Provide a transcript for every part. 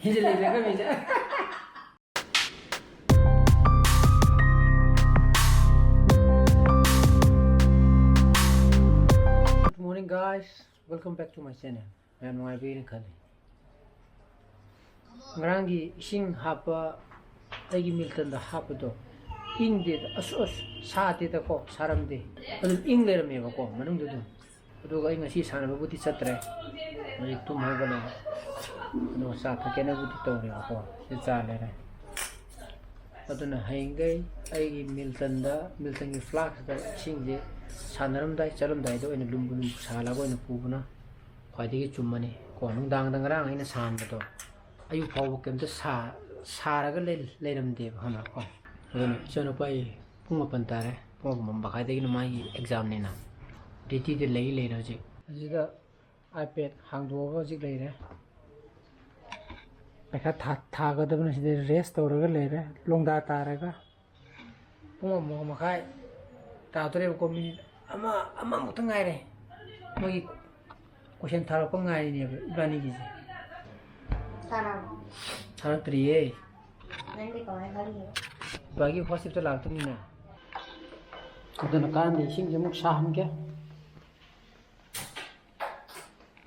Good morning guys, welcome back to my channel. I am my very Kali. Ngerangi sing hapa lagi Milton da hapa do. Ing did asus saat itu kok saram deh. Aduh ing lerem ya kok manung do. Aduh kau ingat sih sana babuti satre. Mari tu mau balik. Aduh saat kena babuti tahu ya kok. Secara lera. Aduh nah hinggai lagi Milton ki flax da sing deh. Sanaram dai chalam dai do ina lumbulum sala go ina pubuna khwaidi chummani ko nung dang dang rang ina sam do ayu phaw kem ta sa ga leiram de hama ko ina chono pai pung pan tare pung mam ba khai de ina mai exam ne na diti de lei ro ji ajida ipad hang do go ji lei re pakha tha ga da bna si rest to ga lei re longda ta ra ga pung mam ma khai तातरे को मी अमा मुत ngaire मोगी question थारो को ngaire ने इबानी की थारो त्रिए नंदी को है खाली बाकी फर्स्ट तो लागतो नि ना अदन कान नि सिंग जे मुक साहम के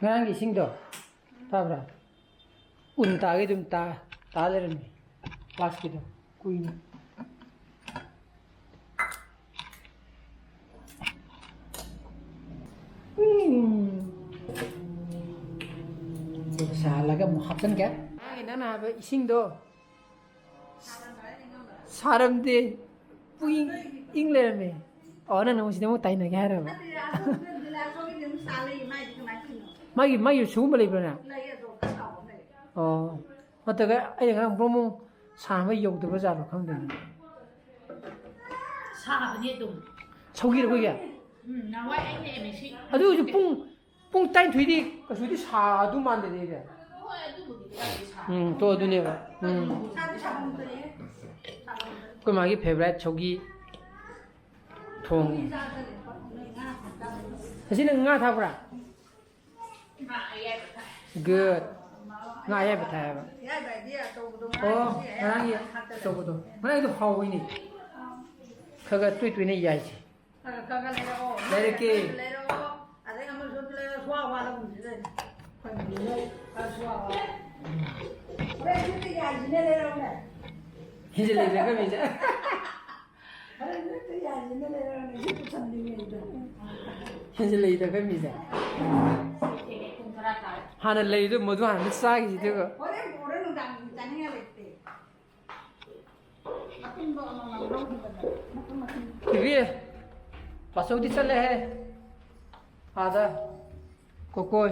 ngang की सिंग दो ताबरा उन तागे तुम ता ले रे क्लास की तो कोई नहीं 살라가 뭐 합선 게? 아니 나나 왜 이싱도 사람들 뿌잉 잉래메 어느 놈이 너무 따이나게 하라 봐. 마기 죽음 벌이 그러나. 어떻게 아니 그냥 뭐뭐 사람의 욕도 보자로 하면 되네. 사람이 좀 속이를 그게. 나와 애매 시. 아주 뽕 따인 뒤디 그 뒤디 사도 만데 되게. 또 어두네 봐. 그 마기 페브라이트 저기 통. 사실은 nga 타보라. Good. nga ya betah ba. Oh, nang ya. 저거도. 나이도 하오이니. 그가 뚜이뚜이네 야지. 내릴게. 이제 내가 이제 이제 이제 하는 레이도 모두 하는 싸기 되고 그게 पासों दी चले है आधा कोकोई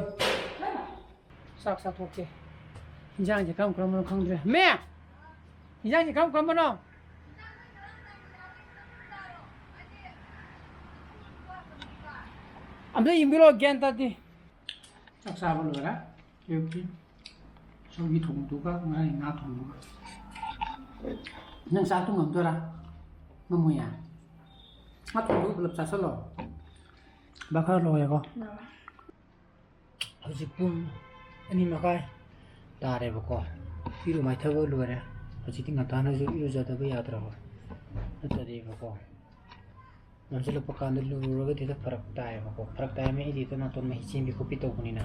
साक साक होके इंजांग जे काम करम खंग दे मैं इंजांग जे काम करम न हमने इमिलो ज्ञान ताती साक साक बोलरा यौकी सोगी थोंदुगा ngai na thonduga nang sa tu ngam tora ngamuya 아, 또 별로 짰어. 마카로 해고. 지금 아니 마카이 다래 보고. 이로 많이 타고 그래. 어쨌든 나타나 줘 이로 자다 봐 야더라고. 어쩌리 보고. 남실로 पकाने लोगों के तो फर्क ताए बोको फर्क ताए में इधर तो ना तो मैं हिचीन भी कॉपी तो कुनी ना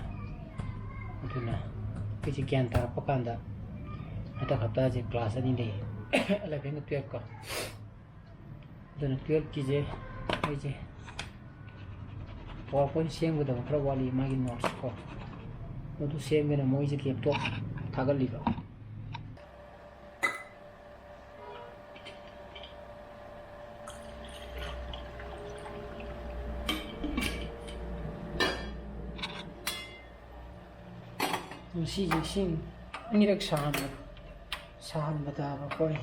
तो ना किसी ज्ञान तार पकांदा ऐसा खाता जे क्लास नहीं दे 11 12 का तो ना 12 कीजिए ऐसे पॉपन सेम को तो मतलब वाली मागी नोट्स को वो तो सेम में ना मोई से किया तो थागल लिखा 시지신 이렇게 사함마다 거의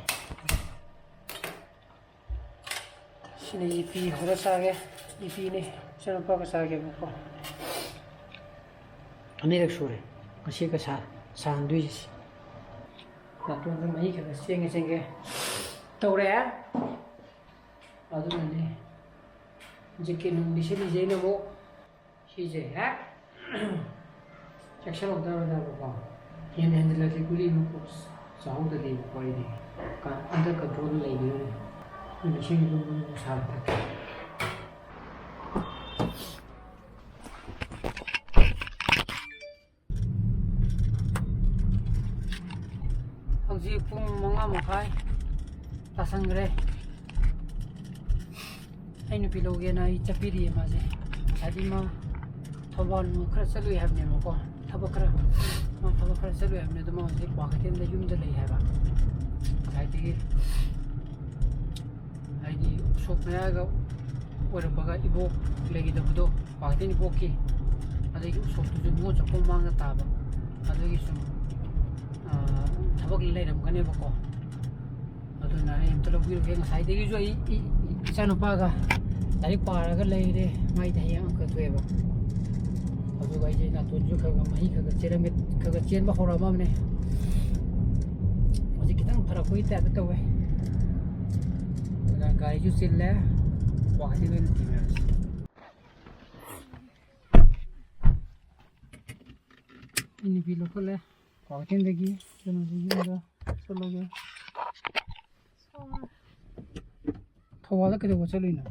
신의 잎이 호라사게 잎이네 저는 빠가 사게 먹고 이렇게 소리 그시가 산두이지 나도 좀 많이 가서 생게 또래 아주는데 이제 걔는 미신이 이제는 뭐 시제 섹션 없다고 하고 Yan handle si kuli mo po sa ako dali po ay di. Under control na yun. Hindi siya yung usapan. Hangsi pong mga makay. Tasangre. Ay nupilogyan na ichapiri maze. Adi ma thawal mo khara chalu habne mo ko. Thaba khara chalu habne to ma je kwakaten da yum da lei haba. Aidi sok maya ga ora baga ibo legi da budo kwakaten ibo ki. Adi sok tu mo chakko manga taba. Adi sum thawak lei ram kane ba ko. Aduna ai tolo biru ke ngai de gi jo ichanu pa ga dari para ga lei re mai da yang ka tueba. Adu ga je na to ju ka ga mai ka ga cerame ka ga chen ba hora ma ne. Oji kitang phara koi ta ta we. Ga ga ju sil la wa di ben ti me. Ini bilo ko le. Wa chen de gi chano ji ga solo ge. Thawal ka de wa chali na.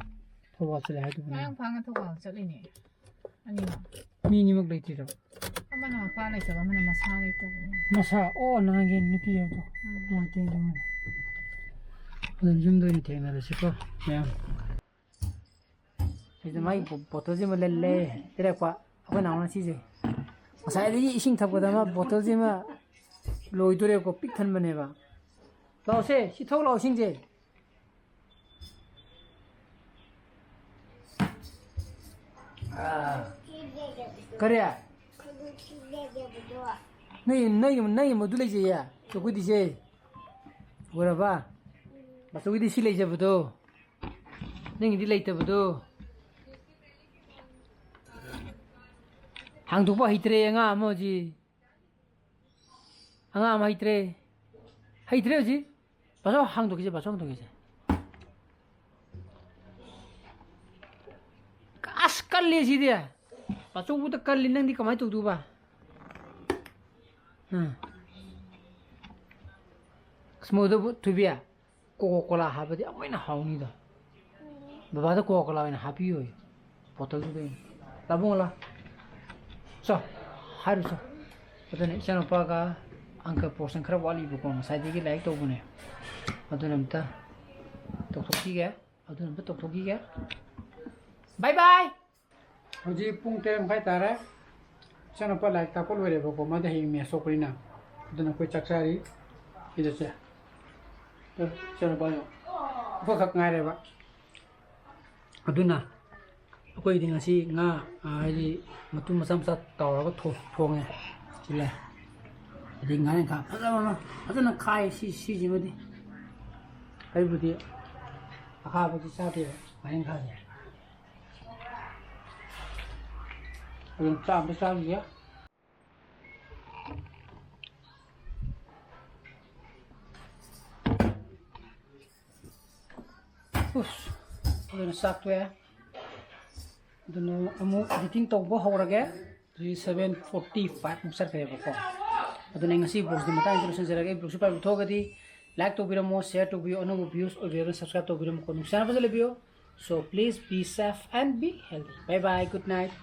Thawal chale ha tu na. Ang phanga thawal chali ni. Ani ma. Mi ni mak lai ti ro. Amana pa lai ta amana masa lai ta. Masa o na gen ni pi to. Ma te de man. Odan jum do ni te na se ko. Ya. Ida mai botol je ma le le. Tere kwa apa na na si je. Masa de ising thap ko da ma botol je ma loi do re ko pik than bane ba. Lao se si thau lao sing je. Kare nay mo dulai je ya to ku di je ora ba ba to di silai je budo ning di lai ta budo hang du ba hitre nga mo ji anga ma hitre ji ba so hang du ke je ba so hang du ke je kas kal le ji dia Pacu buta kali nang di kamai tu ba. Semua tu biar Coca-Cola apa dia apa ina hau ni dah. Bapa tu Coca-Cola ina happy oi. Botol tu ni. Labung lah. So, harus so. Betul ni jangan lupa ka angka portion kerap wali bukan. Saya jadi like tu pun ni. Betul ni betul. Tok tiga. Betul ni betul tok tiga. Bye bye. Hoji pung terem khai tara chana pa lai ta pol were ko ma de hi me so krina duna ko chaksari ida cha to chana pa yo ko khak ngai re ba aduna ko iding asi nga ai matu masam sa taw ko thong ne chile iding ngai ka aduna khai si ji ma di ai bu di akha bu di sa de ngai kha de Belum besar ya. Belum sakto ya. Dan editing to bo hawrage 7:45 musar kaya bako. Dan ngasi bos di mata introduction serage bos super thogadi like to biramo share to bio ono views or subscribe to biramo ko nuksan bajale bio. So please be safe and be healthy. Bye bye. Good night.